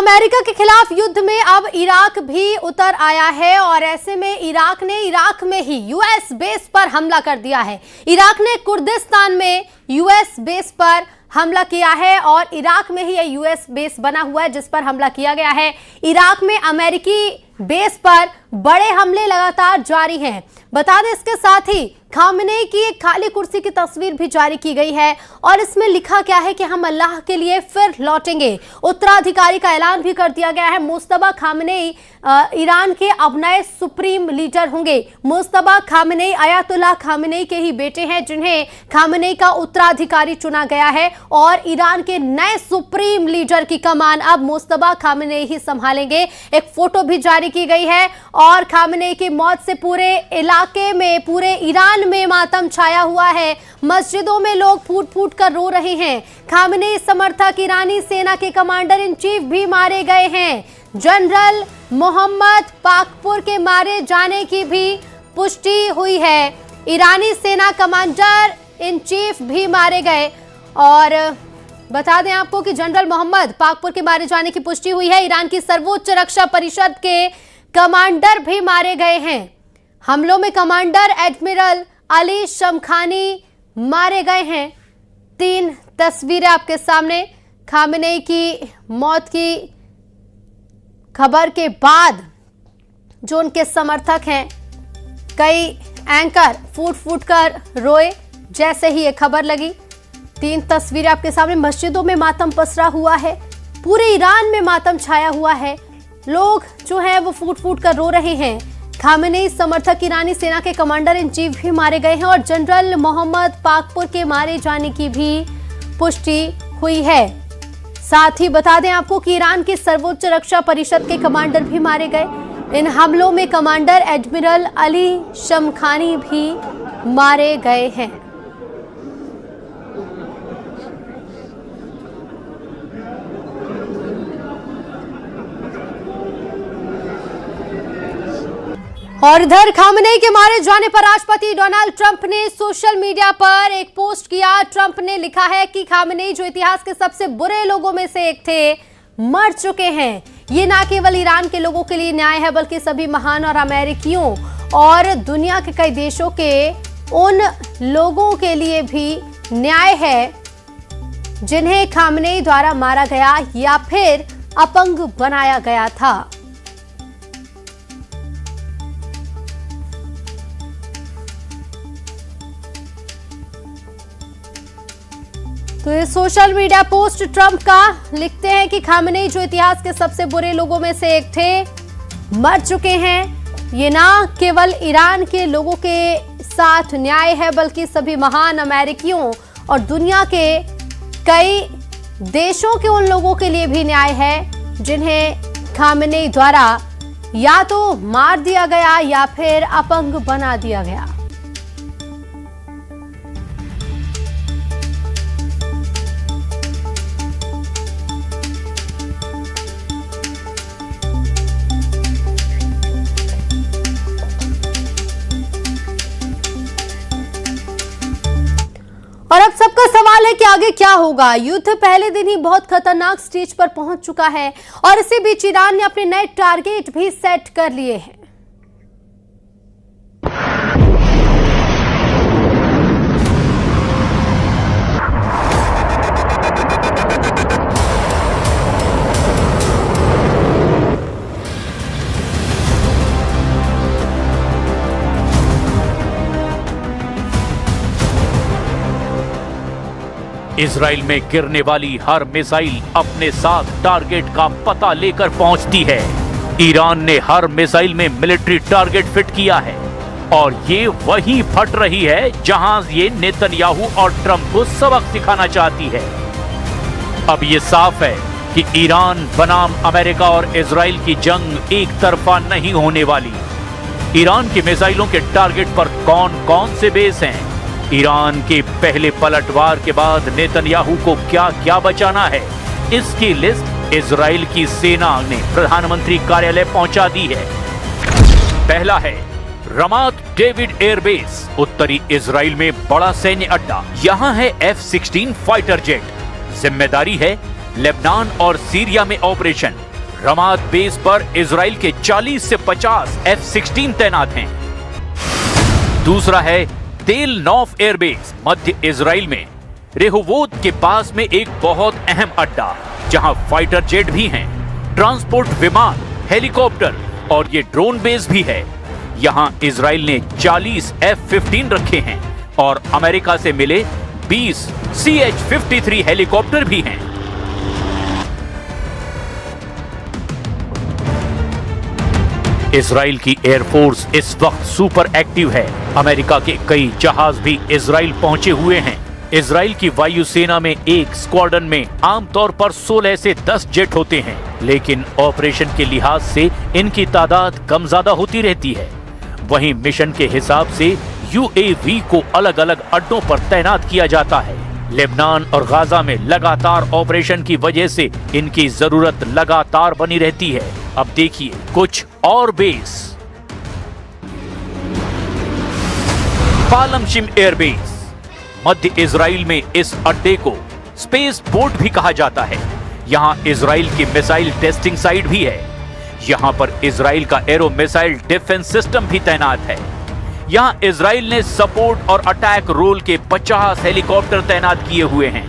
America के खिलाफ युद्ध में अब इराक भी उतर आया है और ऐसे में इराक ने इराक में ही यूएस बेस पर हमला कर दिया है। इराक ने कुर्दिस्तान में यूएस बेस पर हमला किया है और इराक में ही यह यूएस बेस बना हुआ है जिस पर हमला किया गया है। इराक में अमेरिकी बेस पर बड़े हमले लगातार जारी हैं। बता दें इसके साथ ही खामेनेई की एक खाली कुर्सी की तस्वीर भी जारी की गई है और इसमें लिखा क्या है कि हम अल्लाह के लिए फिर लौटेंगे। उत्तराधिकारी का ऐलान भी कर दिया गया है। मुस्तफा खामेनेई ईरान के अब नए सुप्रीम लीडर होंगे। मुस्तफा खामेनेई अयातुल्लाह खामेनेई के ही बेटे हैं जिन्हें खामेनेई का उत्तराधिकारी चुना गया है और ईरान के नए सुप्रीम लीडर की कमान अब मुस्तफा खामेनेई ही संभालेंगे। एक फोटो भी जारी की गई है और खामेनेई की मौत से पूरे इलाके में, पूरे ईरान में मातम छाया हुआ है। मस्जिदों में लोग फूट फूट कर रो रहे हैं। खामेनेई समर्थक ईरानी सेना के कमांडर इन चीफ भी मारे गए हैं। जनरल मोहम्मद पाकपुर के मारे जाने की भी पुष्टि हुई है। ईरानी सेना कमांडर इन चीफ भी मारे गए और बता दें आपको कि जनरल मोहम्मद पाकपुर के मारे जाने की पुष्टि हुई है। ईरान की सर्वोच्च रक्षा परिषद के कमांडर भी मारे गए हैं। हमलों में कमांडर एडमिरल अली शमखानी मारे गए हैं। 3 तस्वीरें आपके सामने। खामेनेई की मौत की खबर के बाद जो उनके समर्थक हैं, कई एंकर फूट फूट कर रोए जैसे ही ये खबर लगी। 3 तस्वीरें आपके सामने। मस्जिदों में मातम पसरा हुआ है, पूरे ईरान में मातम छाया हुआ है। लोग जो है वो फूट फूट कर रो रहे हैं। खामेनेई समर्थक ईरानी सेना के कमांडर इन चीफ भी मारे गए हैं और जनरल मोहम्मद पाकपुर के मारे जाने की भी पुष्टि हुई है। साथ ही बता दें आपको कि ईरान की सर्वोच्च रक्षा परिषद के कमांडर भी मारे गए। इन हमलों में कमांडर एडमिरल अली शमखानी भी मारे गए हैं। और इधर खामेनेई के मारे जाने पर राष्ट्रपति डोनाल्ड ट्रंप ने सोशल मीडिया पर एक पोस्ट किया। ट्रंप ने लिखा है कि खामेनेई जो इतिहास के सबसे बुरे लोगों में से एक थे, मर चुके हैं। ये ना केवल ईरान के लोगों के लिए न्याय है बल्कि सभी महान और अमेरिकियों और दुनिया के कई देशों के उन लोगों के लिए भी न्याय है जिन्हें खामेनेई द्वारा मारा गया या फिर अपंग बनाया गया था। तो ये सोशल मीडिया पोस्ट ट्रंप का लिखते हैं कि खामेनेई जो इतिहास के सबसे बुरे लोगों में से एक थे, मर चुके हैं। ये ना केवल ईरान के लोगों के साथ न्याय है बल्कि सभी महान अमेरिकियों और दुनिया के कई देशों के उन लोगों के लिए भी न्याय है जिन्हें खामेनेई द्वारा या तो मार दिया गया या फिर अपंग बना दिया गया। और अब सबका सवाल है कि आगे क्या होगा। युद्ध पहले दिन ही बहुत खतरनाक स्टेज पर पहुंच चुका है और इसी बीच ईरान ने अपने नए टारगेट भी सेट कर लिए हैं। इजराइल में गिरने वाली हर मिसाइल अपने साथ टारगेट का पता लेकर पहुंचती है। ईरान ने हर मिसाइल में मिलिट्री टारगेट फिट किया है और ये वहीं फट रही है जहां ये नेतन्याहू और ट्रंप को सबक सिखाना चाहती है। अब ये साफ है कि ईरान बनाम अमेरिका और इजराइल की जंग एक तरफा नहीं होने वाली। ईरान की मिसाइलों के टारगेट पर कौन कौन से बेस हैं? ईरान के पहले पलटवार के बाद नेतन्याहू को क्या क्या बचाना है, इसकी लिस्ट इजराइल की सेना ने प्रधानमंत्री कार्यालय पहुंचा दी है। पहला है रमात डेविड एयरबेस, उत्तरी इजराइल में बड़ा सैन्य अड्डा। यहाँ है F-16 फाइटर जेट। जिम्मेदारी है लेबनान और सीरिया में ऑपरेशन। रमात बेस पर इजराइल के 40 से 50 F-16 तैनात हैं। दूसरा है तेल नौफ एयरबेस मध्य इजराइल में रेहोवोत के पास में एक बहुत अहम अड्डा, जहां फाइटर जेट भी हैं, ट्रांसपोर्ट विमान, हेलीकॉप्टर और ये ड्रोन बेस भी है। यहां इजराइल ने 40 F-15 रखे हैं और अमेरिका से मिले 20 CH-53 हेलीकॉप्टर भी हैं। इजराइल की एयरफोर्स इस वक्त सुपर एक्टिव है। अमेरिका के कई जहाज भी इजराइल पहुंचे हुए हैं। इजराइल की वायुसेना में एक स्क्वाड्रन में आमतौर पर 16 से 10 जेट होते हैं, लेकिन ऑपरेशन के लिहाज से इनकी तादाद कम ज्यादा होती रहती है। वहीं मिशन के हिसाब से UAV को अलग अलग अड्डों पर तैनात किया जाता है। लेबनान और गाजा में लगातार ऑपरेशन की वजह से इनकी जरूरत लगातार बनी रहती है। अब देखिए कुछ और बेस। पालमशिम एयरबेस मध्य इजराइल में इस अड्डे को स्पेस पोर्ट भी कहा जाता है। यहां इजराइल की मिसाइल टेस्टिंग साइट भी है। यहां पर इजराइल का एरो मिसाइल डिफेंस सिस्टम भी तैनात है। यहां इजराइल ने सपोर्ट और अटैक रोल के 50 हेलीकॉप्टर तैनात किए हुए हैं।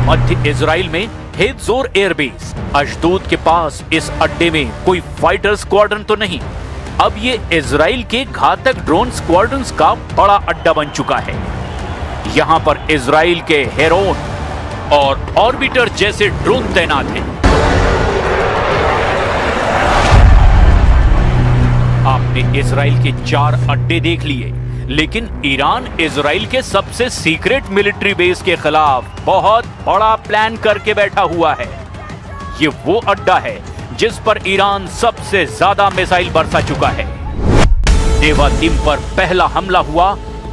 मध्य इजराइल में हेत्जोर एयरबेस अशदोद के पास इस अड्डे में कोई फाइटर स्क्वाड्रन तो नहीं। अब ये इजराइल के घातक ड्रोन स्क्वाड्रन्स का बड़ा अड्डा बन चुका है। यहां पर इजराइल के हेरोन और ऑर्बिटर जैसे ड्रोन तैनात हैं। आपने इजराइल के 4 अड्डे देख लिए, लेकिन ईरान इजराइल के सबसे सीक्रेट मिलिट्री बेस के खिलाफ बहुत बड़ा प्लान करके बैठा हुआ है। ये वो अड्डा है जिस पर ईरान सबसे ज्यादा मिसाइल बरसा चुका है। नेवातिम पर पहला हमला हुआ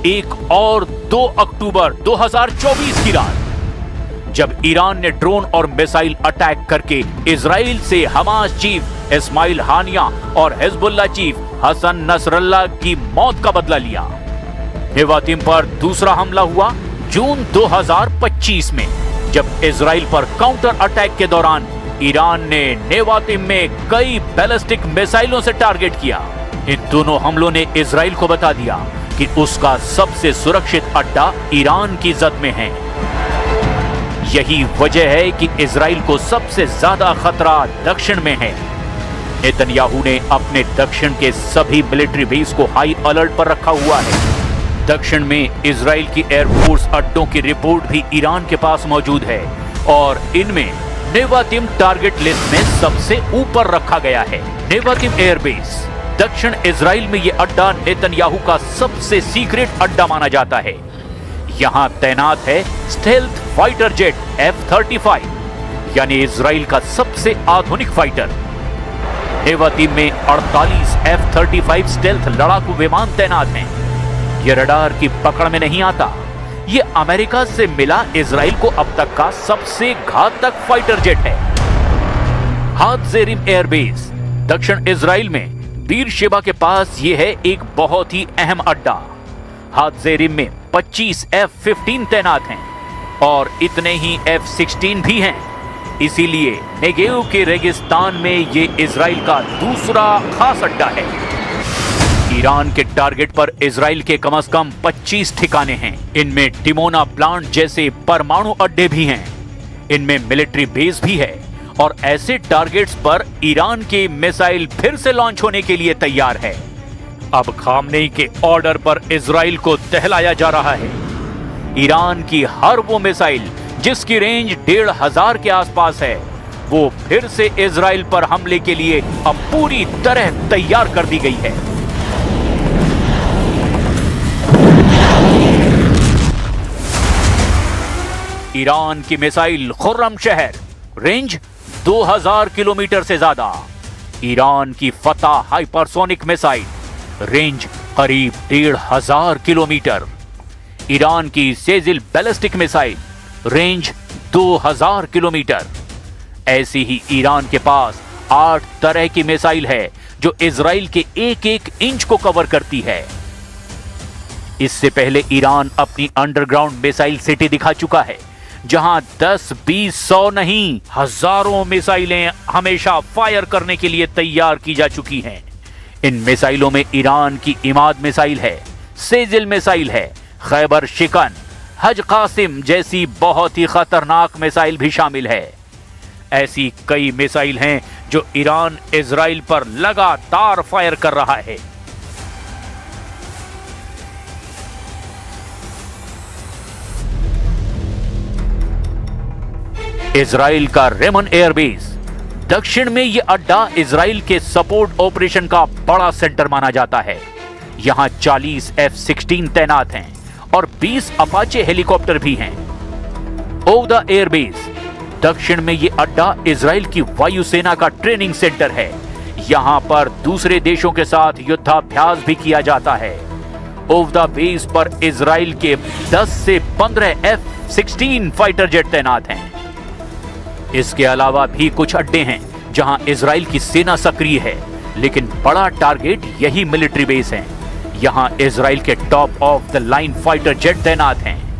1 और 2 अक्टूबर 2024 की रात, जब ईरान ने ड्रोन और मिसाइल अटैक करके इजराइल से हमास चीफ इस्माइल हानिया और हिजबुल्लाह चीफ हसन नसरल्लाह की मौत का बदला लिया। नेवातिम पर दूसरा हमला हुआ जून 2025 में, जब इजराइल पर काउंटर अटैक के दौरान ईरान ने नेवातिम में कई बैलिस्टिक मिसाइलों से टारगेट किया। इन दोनों हमलों ने इजराइल को बता दिया कि उसका सबसे सुरक्षित अड्डा ईरान की जद में है। यही वजह है कि इजराइल को सबसे ज्यादा खतरा दक्षिण में है। नेतन्याहू ने अपने दक्षिण के सभी मिलिट्री बेस को हाई अलर्ट पर रखा हुआ है। दक्षिण में इजराइल की एयरफोर्स अड्डों की रिपोर्ट भी ईरान के पास मौजूद है और इनमें नेवातिम टारगेट लिस्ट में सबसे ऊपर रखा गया है। नेवातिम एयरबेस दक्षिण इजराइल में यह अड्डा नेतन्याहू का सबसे सीक्रेट अड्डा माना जाता है। यहां तैनात है स्टेल्थ फाइटर जेट F-35, यानी इजराइल का सबसे आधुनिक फाइटर। नेवातिम में 48 F-35 स्टेल्थ लड़ाकू विमान तैनात हैं। यह रडार की पकड़ में नहीं आता। ये अमेरिका से मिला इजराइल को अब तक का सबसे घातक फाइटर जेट है। हात्जेरिम एयरबेस दक्षिण इजराइल में बीरशेबा के पास यह है एक बहुत ही अहम अड्डा। हात्जेरिम में 25 F-15 तैनात हैं और इतने ही F-16 भी हैं। इसीलिए नेगेव के रेगिस्तान में ये इजराइल का दूसरा खास अड्डा है। ईरान के टारगेट पर इजराइल के कम से कम 25 ठिकाने हैं। इनमें डिमोना प्लांट जैसे परमाणु अड्डे भी हैं। इनमें मिलिट्री बेस भी है और ऐसे टारगेट्स पर ईरान के मिसाइल फिर से लॉन्च होने के लिए तैयार है। अब खामनेई के ऑर्डर पर इजराइल को दहलाया जा रहा है। ईरान की हर वो मिसाइल जिसकी रेंज 1500 के आसपास है, वो फिर से इजराइल पर हमले के लिए अब पूरी तरह तैयार कर दी गई है। ईरान की मिसाइल खुर्रम शहर, रेंज 2000 किलोमीटर से ज्यादा। ईरान की फतह हाइपरसोनिक मिसाइल, रेंज करीब 1500 किलोमीटर। ईरान की Sejjil ballistic missile, range 2000 kilometre. ऐसी ही ईरान के पास 8 तरह की मिसाइल है जो इजराइल के एक एक इंच को कवर करती है। इससे पहले ईरान अपनी अंडरग्राउंड मिसाइल सिटी दिखा चुका है, जहां 10, 20, 100 नहीं, हजारों मिसाइलें हमेशा फायर करने के लिए तैयार की जा चुकी हैं। इन मिसाइलों में ईरान की इमाद मिसाइल है, सेजिल मिसाइल है, खैबर शिकन, हज कासिम जैसी बहुत ही खतरनाक मिसाइल भी शामिल है। ऐसी कई मिसाइल हैं जो ईरान इजराइल पर लगातार फायर कर रहा है। इजराइल का रेमन एयरबेस, दक्षिण में यह अड्डा इजराइल के सपोर्ट ऑपरेशन का बड़ा सेंटर माना जाता है। यहां 40 F-16 तैनात हैं और 20 अपाचे हेलीकॉप्टर भी हैं। ओदा एयरबेस, दक्षिण में यह अड्डा इजराइल की वायुसेना का ट्रेनिंग सेंटर है। यहां पर दूसरे देशों के साथ युद्धाभ्यास भी किया जाता है। ओवदा बेस पर इजराइल के 10 से 15 F-16 फाइटर जेट तैनात हैं। इसके अलावा भी कुछ अड्डे हैं जहां इजराइल की सेना सक्रिय है, लेकिन बड़ा टारगेट यही मिलिट्री बेस है। यहां इजराइल के top of the line fighter jet तैनात हैं।